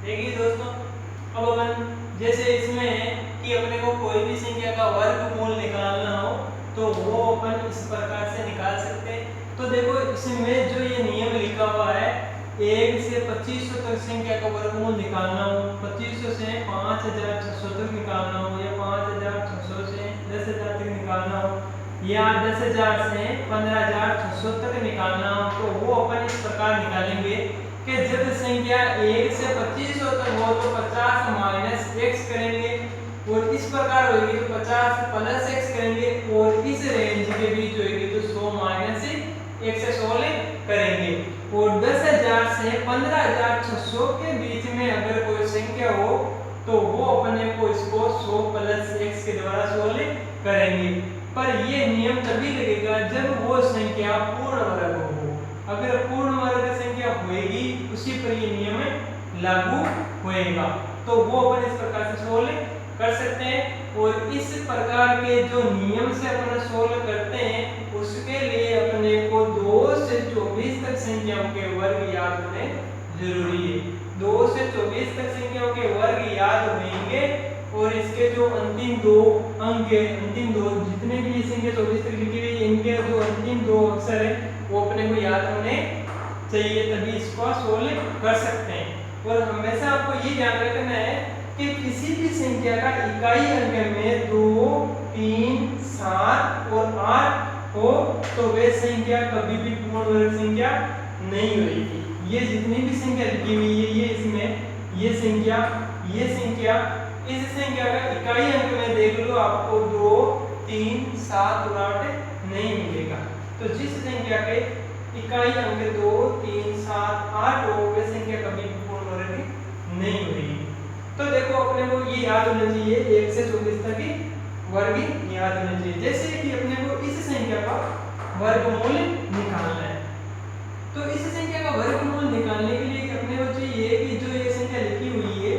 देखिए दोस्तों, अब अपन जैसे इसमें है कि अपने को कोई भी संख्या का वर्गमूल निकालना हो तो वो अपन इस प्रकार से निकाल सकते हैं। तो देखो इसमें जो ये नियम लिखा हुआ है, 1 से 2500 तक संख्या का वर्गमूल निकालना हो, 2500 से 5600 तक निकालना हो, या 5600 से 10000 तक निकालना हो, या 10000 से 15600 तक निकालना हो, तो वो अपन इस प्रकार निकालेंगे कि जब संख्या 1 से 2500 तक हो तो 50 माइनस x करेंगे, और इस प्रकार होगी तो 50 प्लस x करेंगे, और इस रेंज के बीच होगी तो 100 माइनस x से 16 करेंगे। और 10000 से 15600 के बीच में अगर कोई संख्या हो तो वो अपने को इसको 100 प्लस x के द्वारा 16 करेंगे। पर ये नियम तभी लगेगा जब वो संख्या पूर्ण वर्ग हो। अगर पूर्ण वर्ग संख्या होएगी उसी पर ये नियम लागू होएगा। तो वो अपन इस प्रकार से सोल्व कर सकते हैं। और इस प्रकार के जो नियम से अपन सोल्व करते हैं उसके लिए अपने को 2 से 24 तक संख्याओं के वर्ग याद होने जरूरी है। 2 से 24 तक संख्याओं के वर्ग याद होंगे और इसके जो अंतिम दो अंक है, अंतिम दो जितने भी संख्या 24 तक लिखी हुई इनके जो अंतिम दो अक्षर है वो अपने को याद होने चाहिए, तभी इसको सोल्व कर सकते हैं। और हमेशा आपको ये ध्यान रखना है कि किसी भी संख्या का इकाई अंक में 2, 3, 7 और 8 हो तो वे संख्या कभी भी पूर्ण वर्ग संख्या नहीं होगी। ये जितनी भी संख्या लिखी हुई है ये इसमें ये संख्या इस संख्या का इकाई अंक में देख लो आपको 2, 3, 7 और 8 नहीं मिलेगा। तो जिस संख्या के इकाई अंक 2, 3, 7, 8 हो वे संख्या कभी पूर्ण वर्ग नहीं होगी। तो देखो अपने को ये याद होना चाहिए 1 से 24 तक की वर्ग याद होना चाहिए। जैसे कि अपने को इस संख्या का वर्गमूल निकालना है तो इस संख्या का वर्गमूल निकालने के लिए अपने को चाहिए कि जो ये संख्या लिखी हुई है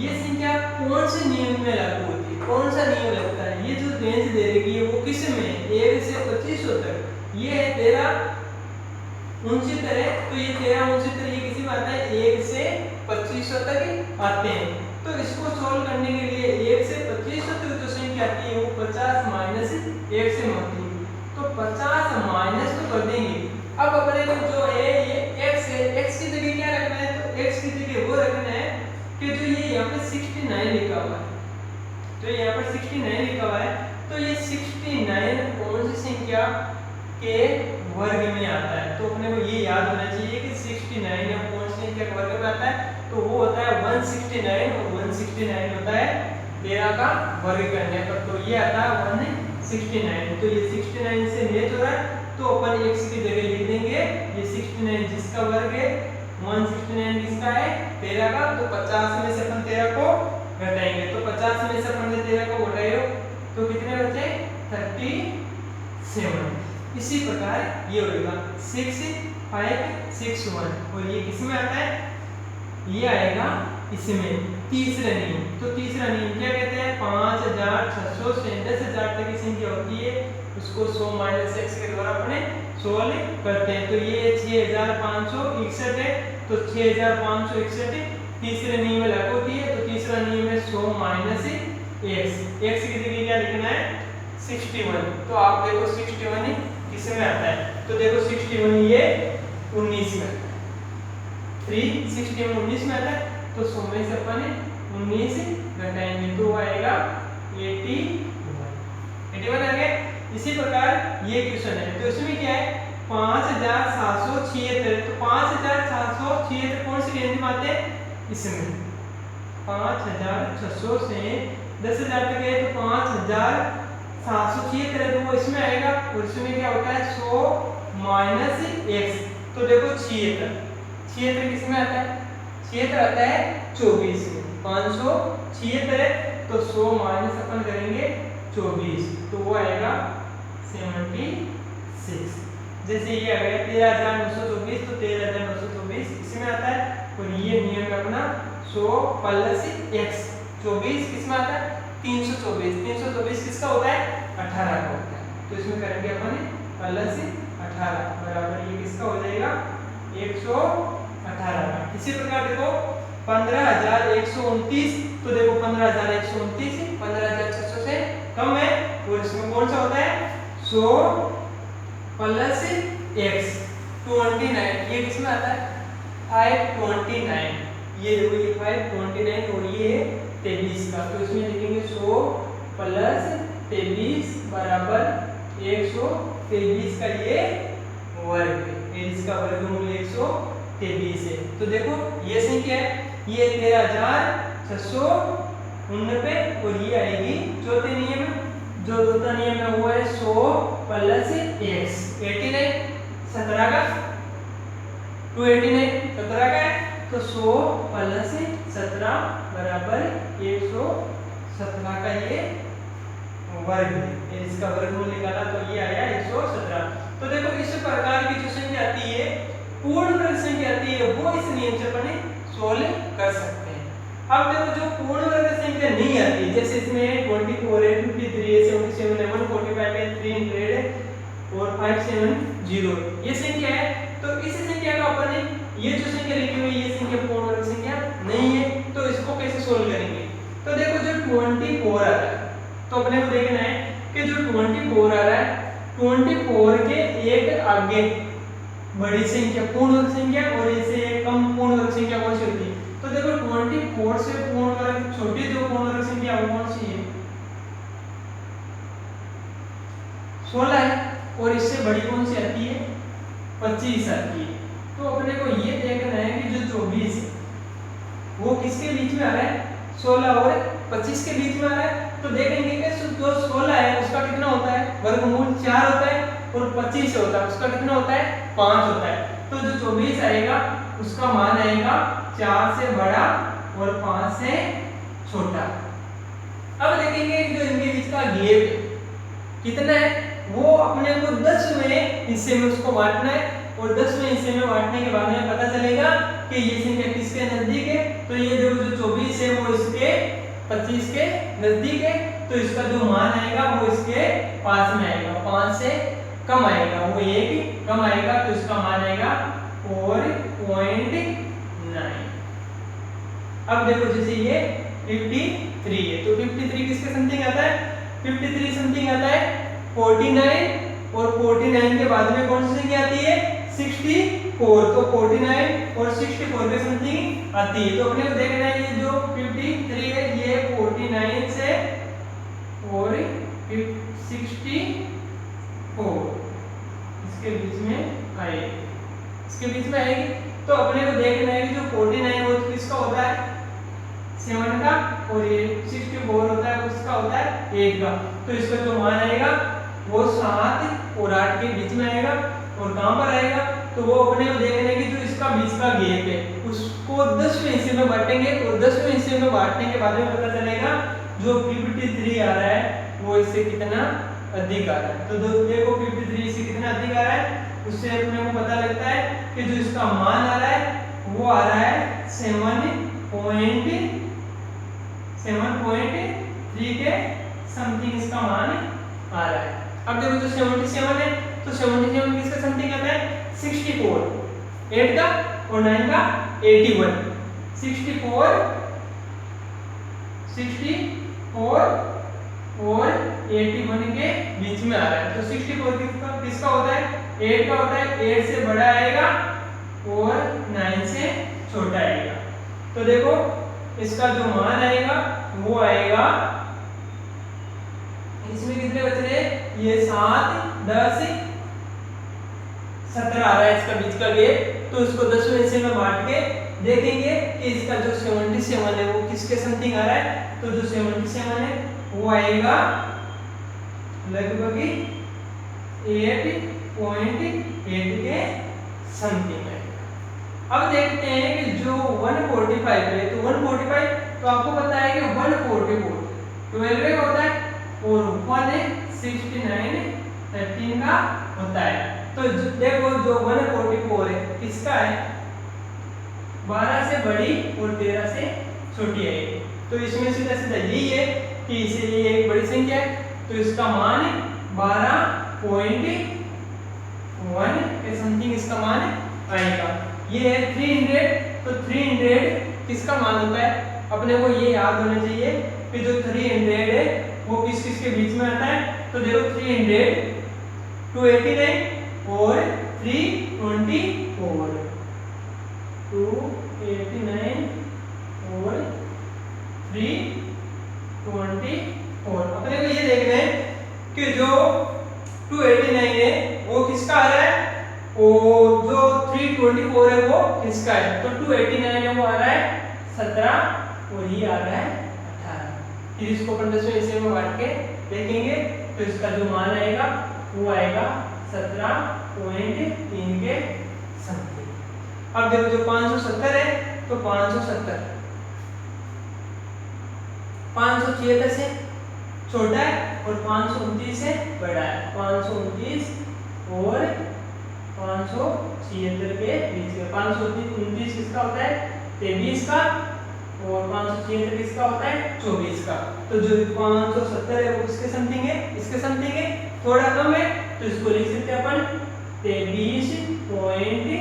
ये संख्या कौन से नियम में लागू होती है, कौन सा नियम लगता है। ये जो रेंज दे रही है वो किस में 1 से 2500 तक, ये है 1369 है। तो ये 1369 ये किसी में आता है 1 से 2500 तक आते हैं। तो इसको सॉल्व करने के लिए 1 से 2500 तक जो संख्या आती है वो 50 माइनस 1 से होती है। तो 50 माइनस तो कर देंगे। अब अपने को जो है ये x है, x की जगह क्या रखना है, तो x की जगह वो रखना है कि जो ये यहाँ पे 69 लिखा हुआ है, तो यहाँ पर 69 लिखा हुआ है, तो ये 69 कौन सी संख्या के वर्ग में आता है। तो अपने को ये याद होना चाहिए कि 69 कौन सी संख्या के वर्ग में आता है, तो वो होता है 169 और 169 होता है 13 का वर्ग करने पर, तो ये आता है 169। तो ये 69 से मैच हो रहा है तो अपन x की जगह लिख देंगे ये 69 जिसका वर्ग है 169 इसका है 13 का, तो 50 में से अपन 13 को घटाएंगे, तो 50 में से अपन 13 को घटाएंगे तो कितने बचे 37। इसी प्रकार ये होगा 6561 और ये किस में आता है, ये आएगा इसमें तीसरा नियम। तो तीसरा नियम क्या कहते हैं, 5600 से 10000 तक की संख्या होती है उसको 100 माइनस x के द्वारा अपने सोल्व करते हैं। तो ये 6561 है, तो 6561 तीसरे नियम में लागू होती है। तो तीसरा नियम है 100 माइनस x की जगह क्या लिखना है 61। तो आप देखो 61 किस में आता है, तो देखो 61 ये 19 में 361 19 में आता है, तो 100 में से अपन 19 घटाएंगे तो आएगा 81 आ गया। इसी प्रकार ये क्वेश्चन है, तो इसमें क्या है 5776, तो 5776 कौन सी रेंज में आते हैं, इसमें 5600 से 10000 तक है तो 5776 है तो वो इसमें आएगा। और इसमें क्या होता है 100 माइनस x, तो देखो 76 किस में आता है, 76 आता है 24 में, 576 है तो 100 माइनस अपन करेंगे 24 तो वो आएगा 76। जैसे ये आ गया 13924 तो 13924 इसमें आता है। और ये नियम अपना 100 प्लस x 24 किसमें आता है 324 किसका होता है 18 का होता है। तो इसमें करेंगे अपन प्लस 18 बराबर ये किसका हो जाएगा 118 का। इसी प्रकार देखो 15,129, तो देखो 15,129 15,600 से कम है, और इसमें कौन सा होता है 100 प्लस x 29, ये किसमें आता है 529, ये देखो ये 529 और ये 23 का, तो इसमें लिखेंगे 100 प्लस 23 बराबर 123 का ये वर्ग है, इसका वर्गमूल 123 है। तो देखो ये संख्या है, ये 13,690 और ये आएगी चौथे नियम में, जो चौथा नियम है वो है 100 प्लस x 89 17 का 289 17 का है, तो 100 प्लस 17 बराबर 117 का ये वर्ग है, इसका वर्गमूल निकाला तो ये आया 117। तो देखो इस प्रकार की जो संख्या आती है पूर्ण वर्ग संख्या आती है वो इस नियम से अपन सोल्व कर सकते हैं। अब देखो जो पूर्ण वर्ग संख्या नहीं आती, जैसे इसमें 24 है 53 है 77 है 145 है 300 है और 570 ये संख्या है, तो इस संख्या का अपन ये जो संख्या लिखी हुई ये संख्या पूर्ण वर्ग संख्या नहीं है, तो इसको कैसे सोल्व करेंगे। तो देखो जो 24 आ रहा है, तो अपने को देखना है कि जो 24 आ रहा है 24 के एक आगे बड़ी संख्या पूर्ण वर्ग संख्या और इससे एक कम पूर्ण वर्ग संख्या कौन सी होती है। तो देखो 24 से पूर्ण वर्ग छोटी जो पूर्ण वर्ग संख्या वो कौन सी है 16 है, और इससे बड़ी कौन सी आती है 25 आती है। तो अपने को ये देखना है कि जो 24 है वो किसके बीच में आ रहा है 16 और 25 के बीच में आ रहा है, तो देखेंगे कि जो 16 है उसका कितना होता है वर्गमूल 4 होता है, और 25 होता है उसका कितना होता है 5 होता है, तो जो 24 आएगा उसका मान आएगा 4 से बड़ा और 5 से छोटा। अब देखेंगे जो इनके बीच का गैप कितना है, वो अपने को 10वें हिस्से में उसको बांटना है, और 10वें हिस्से में बांटने के बाद में पता चलेगा कि ये संख्या किसके नजदीक है। तो ये जो 24 है वो इसके 25 के नजदीक है, तो इसका जो मान आएगा वो इसके पास में आएगा, 5 से कम आएगा, वो 1 कम आएगा, तो इसका मान आएगा 4.9। अब देखो जैसे ये 53 है, तो 53 किसके समथिंग आता है 53 समथिंग आता है 49, और 49 के बाद में कौन सी संख्या आती है 64, तो 49 और 64 के समथिंग आती है। तो अपने को देखना है ये जो 53 है ये 49 से और 64 इसके बीच में आएगी, इसके बीच में आएगी। तो अपने को देखना है कि जो 49 वो किसका होता है 7 का, और ये 64 होता है उसका होता है 8 का, तो इसका जो मान आएगा वो 7 और 8 के बीच में आएगा, और कहां पर आएगा तो वो अपने को देखना है कि जो इसका बीच का गैप है उसको 10वें हिस्से में बांटेंगे, और 10वें हिस्से में बांटने के बाद में पता चलेगा जो 53 आ रहा है वो इससे कितना अधिक आ रहा है। तो देखो 53 इससे कितना अधिक आ रहा है, उससे अपने को पता लगता है कि जो इसका मान आ रहा है वो आ रहा है 7.3 के समथिंग इसका मान आ रहा है। अब देखो जो 77 है तो 77 किसका समथिंग आता है 64 8 का और 9 का 81, 64 और 81 के बीच में आ रहा है। तो 64 किसका होता है 8 का होता है, 8 से बड़ा आएगा और 9 से छोटा आएगा। तो देखो इसका जो मान आएगा वो आएगा, इसमें कितने बच रहे ये 7 10 17 आ रहा है इसका बीच का गैप, तो इसको 10वें हिस्से में बांट के देखेंगे कि इसका जो 77 है वो किसके समथिंग आ रहा है। तो जो 77 है वो आएगा लगभग 8.8 के समथिंग है। अब देखते हैं कि जो 145 है, तो 145 तो आपको पता है कि 144 12 का होता है और 169 13 का होता है। तो देखो जो 144 है किसका है 12 से बड़ी और 13 से छोटी है, तो इसमें सीधा सीधा यही है कि इसे ये एक बड़ी संख्या है, तो इसका मान 12.1 के समथिंग इसका मान आएगा। ये है 300, तो 300 किसका मान होता है, अपने को ये याद होना चाहिए कि जो 300 है वो किस किस के बीच में आता है। तो देखो 300, 289 और 324, 289 और 324। अपने को ये देखना है कि जो 289 है वो किसका आ रहा है और जो 324 है वो किसका है। तो 289 है वो आ रहा है 17 और ये आ रहा है 18। फिर इसको 1500 ऐसे में बांट के देखेंगे तो इसका जो मान आएगा वो आएगा 17.3 के समथिंग। अब देखो जो 570 है तो 570 576 से छोटा है और 529 से बड़ा है। 529 और 576 के बीच में। 529 किसका होता है 23 का और 576 किसका होता है 24 का। तो जो 570 है वो किसके समथिंग है, इसके समथिंग है, थोड़ा कम है तो इसको लिख सकते हैं अपन 23.9,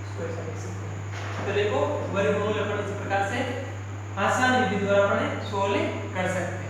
इसको ऐसा लिख सकते हैं। तो देखो वर्गमूल अपन इस प्रकार से आसान विधि द्वारा अपन सोल्व कर सकते हैं।